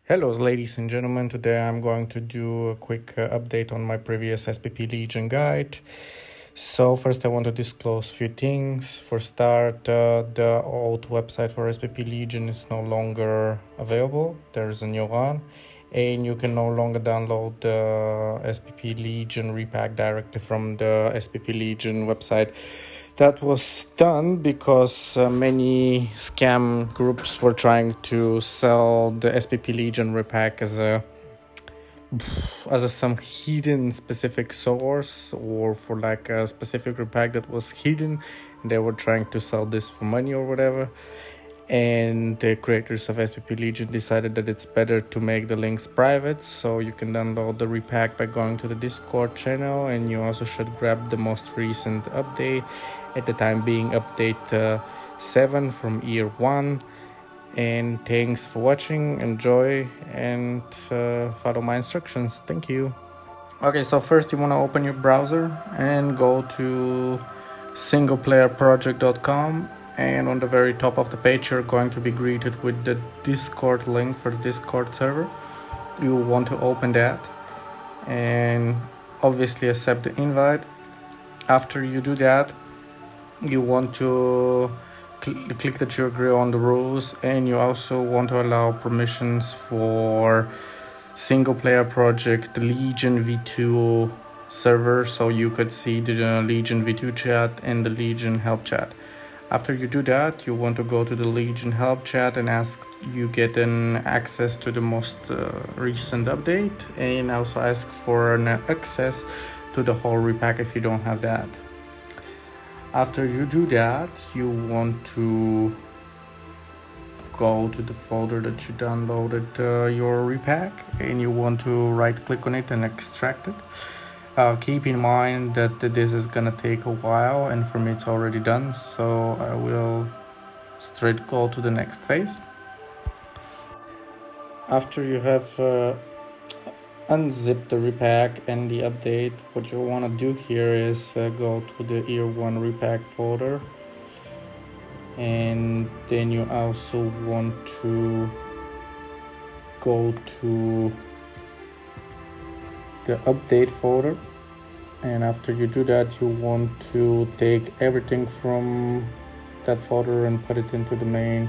Hello, ladies and gentlemen. Today I'm going to do a quick update on my previous SPP-Legion guide. So first I want to disclose a few things. For start, the old website for SPP-Legion is no longer available. There's a new one. And you can no longer download the SPP-Legion repack directly from the SPP-Legion website. That was done because many scam groups were trying to sell the SPP-Legion repack as some hidden specific source, or for like a specific repack that was hidden. They were trying to sell this for money or whatever. And the creators of SPP-Legion decided that it's better to make the links private, so you can download the repack by going to the Discord channel, and you also should grab the most recent update, at the time being update 7 from year 1. And thanks for watching, enjoy, and follow my instructions. Thank you. Okay, so first you want to open your browser and go to singleplayerproject.com. And on the very top of the page, you're going to be greeted with the Discord link for the Discord server. You want to open that and obviously accept the invite. After you do that, you want to click that you agree on the rules, and you also want to allow permissions for single player project Legion v2 server, so you could see the Legion v2 chat and the Legion help chat. After you do that, you want to go to the Legion help chat and ask you get an access to the most recent update, and also ask for an access to the whole repack if you don't have that. After you do that, you want to go to the folder that you downloaded your repack, and you want to right click on it and extract it. Keep in mind that this is gonna take a while, and for me it's already done, so I will straight go to the next phase. After you have unzip the repack and the update, what you want to do here is go to the year 1 repack folder, and then you also want to go to the update folder, and after you do that, you want to take everything from that folder and put it into the main.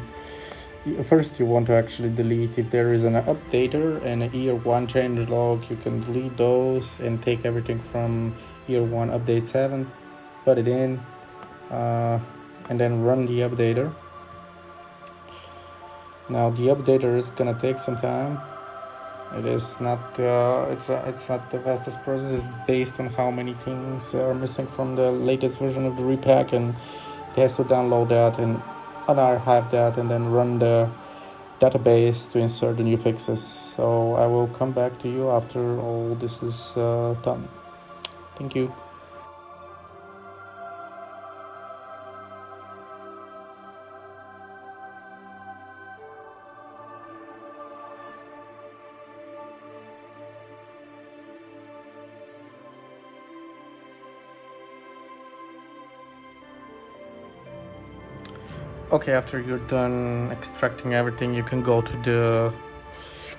First, you want to actually delete, if there is an updater and a year 1 change log, you can delete those and take everything from year 1 update 7, put it in, and then run the updater. Now the updater is gonna take some time. It is not it's not the fastest process. It's based on how many things are missing from the latest version of the repack, and it has to download that and unarchive that and then run the database to insert the new fixes. So I will come back to you after all this is done. Thank you. Okay, after you're done extracting everything, you can go to the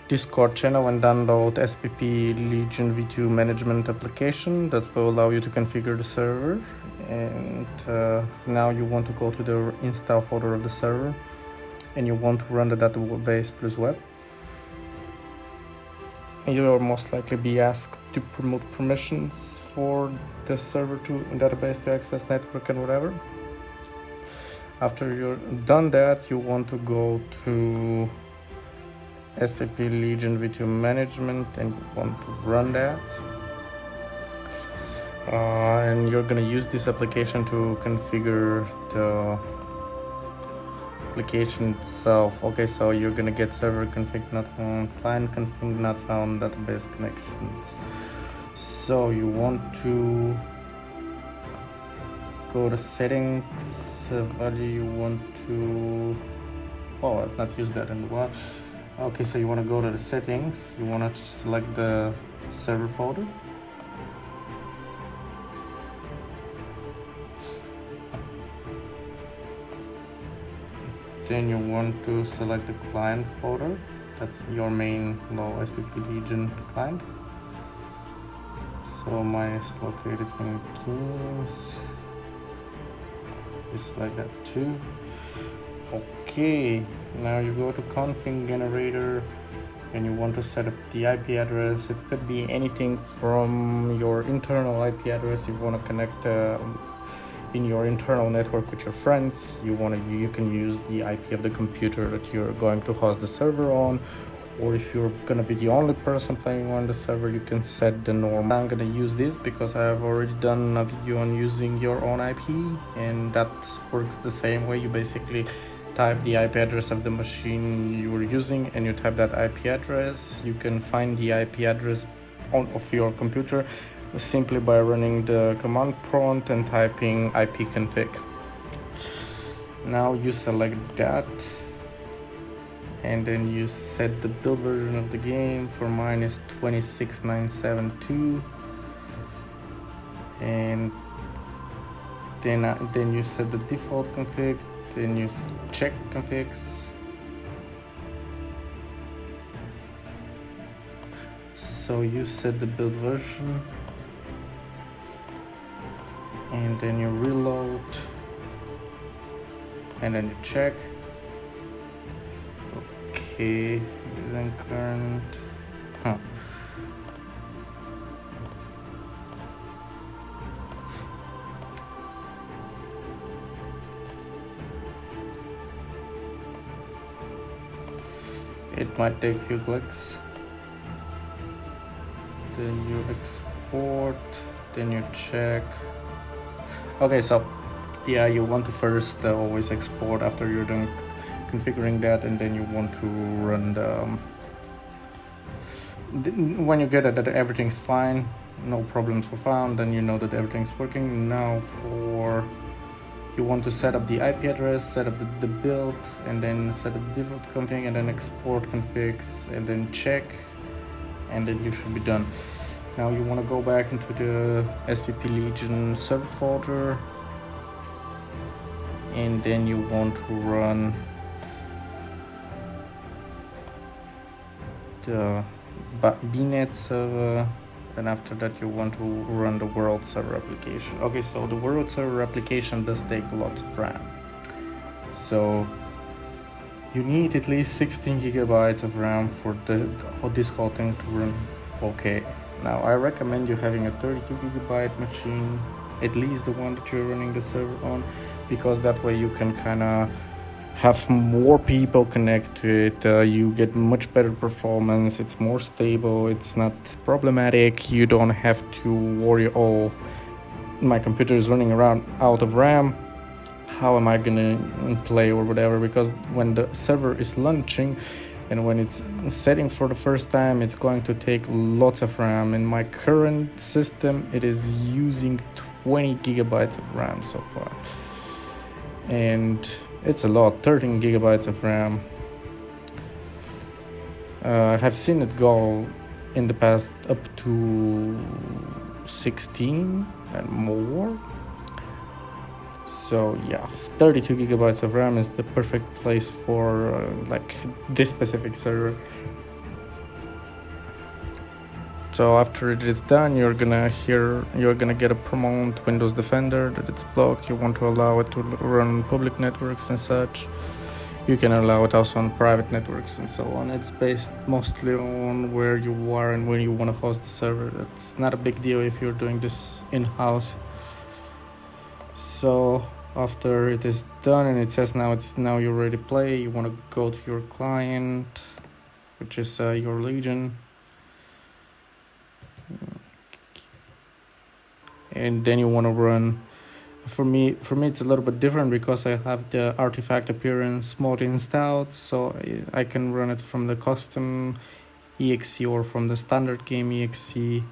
Discord channel and download SPP-Legion v2 management application that will allow you to configure the server. And now you want to go to the install folder of the server, and you want to run the database plus web. You will most likely be asked to promote permissions for the server to database to access network and whatever. After you're done that, you want to go to SPP-Legion v2 management, and you want to run that. And you're gonna use this application to configure the application itself. Okay, so you're gonna get server config not found, client config not found, database connections. So you want to go to settings, value you want to, I've not used that in a while. Okay, so you want to go to the settings, you want to select the server folder. Then you want to select the client folder, That's your main low SPP-Legion client. So mine is located in games. You select that too. Okay, now you go to config generator and you want to set up the IP address. It could be anything from your internal IP address. You want to connect in your internal network with your friends. You can use the IP of the computer that you're going to host the server on, or if you're gonna be the only person playing on the server, you can set the normal. I'm gonna use this because I have already done a video on using your own IP, and that works the same way. You basically type the IP address of the machine you were using and you type that IP address. You can find the IP address of your computer simply by running the command prompt and typing ipconfig. Now you select that and then you set the build version of the game. For mine is 26972, and then you set the default config, then you check configs. So you set the build version and then you reload and then you check. Okay, then current. It might take a few clicks. Then you export, then you check. Okay, so yeah, you want to first always export after you're done configuring that, and then you want to run when you get it that everything's fine, no problems were found, then you know that everything's working. Now you want to set up the IP address, set up the build, and then set up the default config, and then export configs, and then check, and then you should be done. Now you want to go back into the SPP-Legion Server folder, and then you want to run the BNet server, and after that you want to run the world server application. Okay, so the world server application does take lots of RAM, so you need at least 16 gigabytes of RAM for this whole thing to run. Okay, now I recommend you having a 32 gigabyte machine, at least the one that you're running the server on, because that way you can kind of have more people connect to it. You get much better performance, it's more stable, it's not problematic. You don't have to worry, oh, my computer is running around out of RAM, how am I gonna play or whatever, because when the server is launching and when it's setting for the first time, it's going to take lots of RAM. In my current system, it is using 20 gigabytes of RAM so far, and it's a lot. 13 gigabytes of RAM. I have seen it go in the past up to 16 and more. So yeah, 32 gigabytes of RAM is the perfect place for like this specific server. So after it is done, you're gonna get a prompt Windows Defender that it's blocked. You want to allow it to run on public networks and such. You can allow it also on private networks and so on. It's based mostly on where you are and where you want to host the server. That's not a big deal if you're doing this in-house. So after it is done and it says now you're ready to play, you want to go to your client, which is your Legion. And then you want to run, for me it's a little bit different because I have the artifact appearance mode installed, so I can run it from the custom exe or from the standard game exe.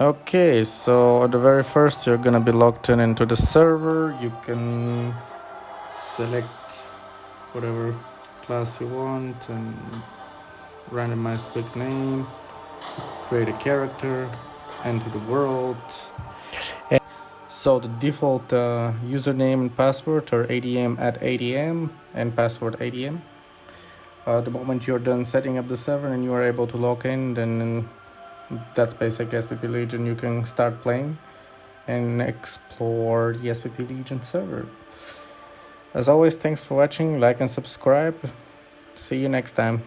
Okay, so at the very first you're gonna be logged into the server. You can select whatever class you want and randomize quick name, create a character, enter the world. And so the default username and password are adm@adm and password adm. The moment you're done setting up the server and you are able to log in, then that's basically SPP-Legion. You can start playing and explore the SPP-Legion server. As always, thanks for watching, like and subscribe. See you next time.